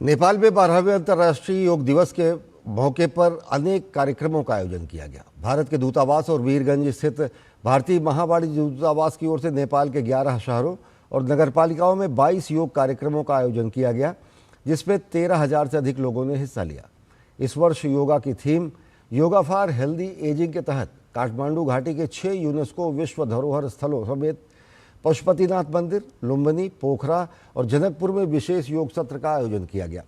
नेपाल में 12वें अंतर्राष्ट्रीय योग दिवस के मौके पर अनेक कार्यक्रमों का आयोजन किया गया। भारत के दूतावास और वीरगंज स्थित भारतीय महावाणिज्य दूतावास की ओर से नेपाल के 11 शहरों और नगरपालिकाओं में 22 योग कार्यक्रमों का आयोजन किया गया, जिसमें 13,000 से अधिक लोगों ने हिस्सा लिया। इस वर्ष योगा की theme yoga for healthy ageing के तहत काठमांडू घाटी के 6 यूनेस्को विश्व धरोहर स्थलों समेत पशुपतिनाथ मंदिर, लुम्बिनी, पोखरा और जनकपुर में विशेष योग सत्र का आयोजन किया गया।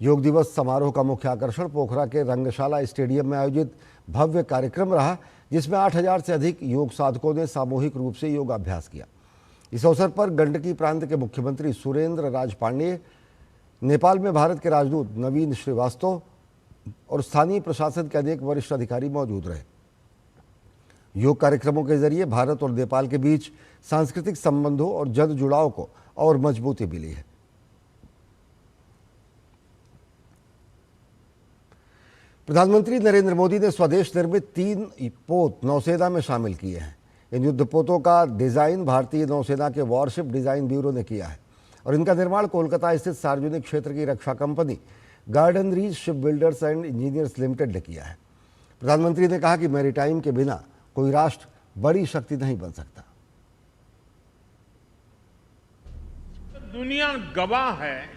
योग दिवस समारोह का मुख्य आकर्षण पोखरा के रंगशाला स्टेडियम में आयोजित भव्य कार्यक्रम रहा, जिसमें 8,000 से अधिक योग साधकों ने सामूहिक रूप से योगाभ्यास किया। इस अवसर पर गंडकी प्रांत के मुख्यमंत्री सुरेंद्र राज पांडेय, नेपाल में भारत के राजदूत नवीन श्रीवास्तव और स्थानीय प्रशासन के अनेक वरिष्ठ अधिकारी मौजूद रहे। योग कार्यक्रमों के जरिए भारत और नेपाल के बीच सांस्कृतिक संबंधों और जन जुड़ाव को और मजबूती मिली है। प्रधानमंत्री नरेंद्र मोदी ने स्वदेश निर्मित 3 पोत नौसेना में शामिल किए हैं। इन युद्धपोतों का डिजाइन भारतीय नौसेना के वॉरशिप डिजाइन ब्यूरो ने किया है और इनका निर्माण कोलकाता स्थित सार्वजनिक क्षेत्र की रक्षा company garden reach ship builders and engineers limited ने किया है। प्रधानमंत्री ने कहा कि मैरीटाइम के बिना कोई राष्ट्र बड़ी शक्ति नहीं बन सकता। दुनिया गवाह है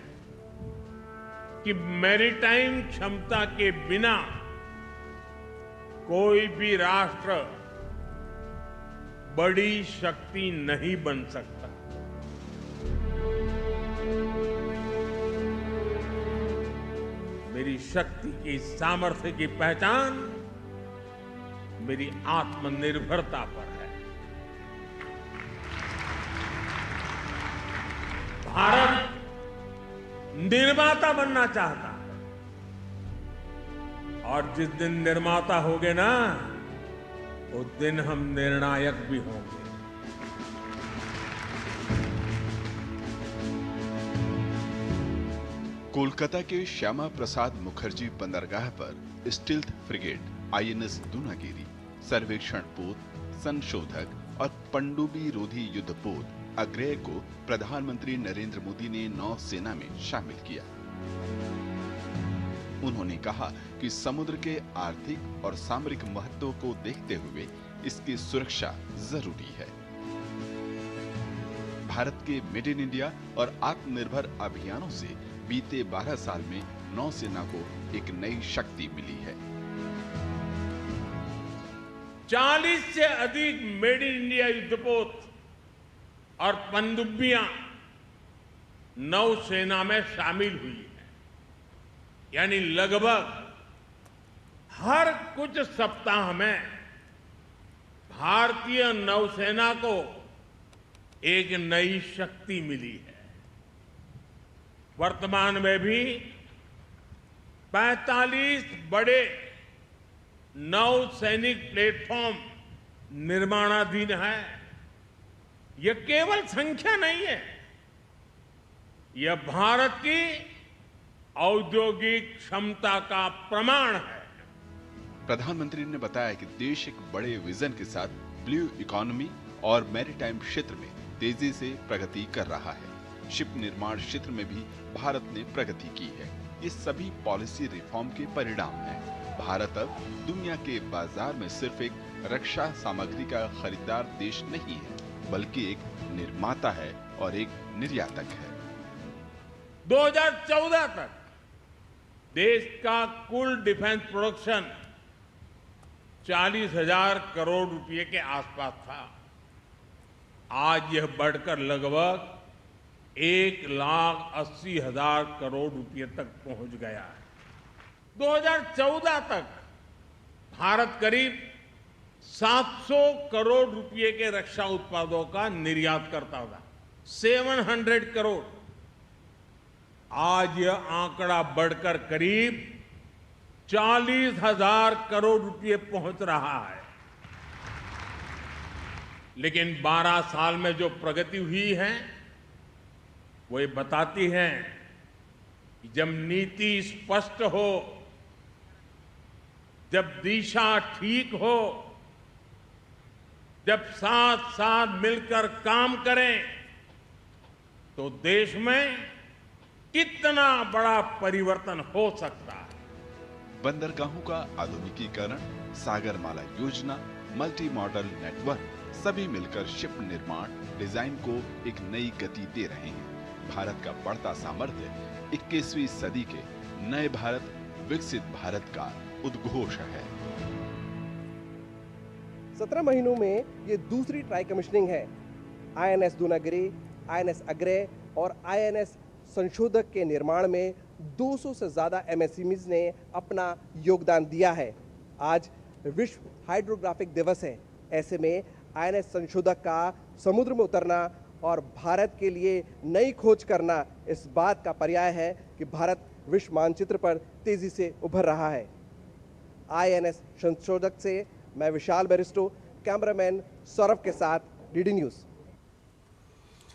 कि मैरीटाइम क्षमता के बिना कोई भी राष्ट्र बड़ी शक्ति नहीं बन सकता। मेरी शक्ति की सामर्थ्य की पहचान मेरी आत्मनिर्भरता पर है। भारत निर्माता बनना चाहता है और जिस दिन निर्माता होगे ना, उस दिन हम निर्णायक भी होंगे। कोलकाता के श्यामा प्रसाद मुखर्जी बंदरगाह पर स्टील्थ फ्रिगेट आईएनएस दूनागिरी, सर्वेक्षण पोत, संशोधक और पनडुब्बी रोधी युद्धपोत अग्रेय को प्रधानमंत्री नरेंद्र मोदी ने नौसेना में शामिल किया। उन्होंने कहा कि समुद्र के आर्थिक और सामरिक महत्व को देखते हुए इसकी सुरक्षा जरूरी है। भारत के मेड इन इंडिया और आत्मनिर्भर अभियानों से बीते 12 साल में नौसेना को एक नई शक्ति मिली है। 40 से अधिक मेड इन इंडिया युद्धपोत और पनडुब्बियां नौसेना में शामिल हुई है। यानी लगभग हर कुछ सप्ताह में भारतीय नौसेना को एक नई शक्ति मिली है। वर्तमान में भी 45 बड़े नौसैनिक प्लेटफॉर्म निर्माणाधीन है। यह केवल संख्या नहीं है, यह भारत की औद्योगिक क्षमता का प्रमाण है। प्रधानमंत्री ने बताया कि देश एक बड़े विजन के साथ ब्लू इकोनॉमी और मैरीटाइम क्षेत्र में तेजी से प्रगति कर रहा है। शिप निर्माण क्षेत्र में भी भारत ने प्रगति की है। ये सभी पॉलिसी रिफॉर्म के परिणाम हैं। भारत अब दुनिया के बाजार में सिर्फ एक रक्षा सामग्री का खरीदार देश नहीं है, बल्कि एक निर्माता है और एक निर्यातक है। 2014 तक देश का कुल डिफेंस प्रोडक्शन 40,000 करोड़ रुपए के आसपास था। आज यह बढ़कर लगभग 1,80,000 करोड़ रुपए तक पहुंच गया है। 2014 तक भारत करीब 700 करोड़ रुपए के रक्षा उत्पादों का निर्यात करता था। 700 करोड़। आज यह आंकड़ा बढ़कर करीब 40,000 करोड़ रुपए पहुंच रहा है। लेकिन 12 साल में जो प्रगति हुई है, वो ये बताती है कि जब नीति स्पष्ट हो, जब दिशा ठीक हो, जब साथ साथ मिलकर काम करें, तो देश में कितना बड़ा परिवर्तन हो सकता है। बंदरगाहों का आधुनिकीकरण, सागरमाला योजना, मल्टी मॉडल नेटवर्क सभी मिलकर शिप निर्माण डिजाइन को एक नई गति दे रहे हैं। भारत का बढ़ता सामर्थ्य 21वीं सदी के नए भारत, विकसित भारत का उद्घोष है। 17 महीनों में ये दूसरी ट्राई कमीशनिंग है। आईएनएस दूनागिरी, आईएनएस अग्रे और आईएनएस संशोधक के निर्माण में 200 से ज्यादा एमएसएमईज ने अपना योगदान दिया है। आज विश्व हाइड्रोग्राफिक दिवस है। ऐसे में आईएनएस संशोधक का समुद्र में उतरना और भारत के लिए नई खोज करना इस बात का पर्याय है कि भारत विश्व मानचित्र पर तेजी से उभर रहा है। आईएनएस संशोधक से मैं विशाल बेरिस्टो, कैमरामैन सौरभ के साथ डीडी न्यूज़।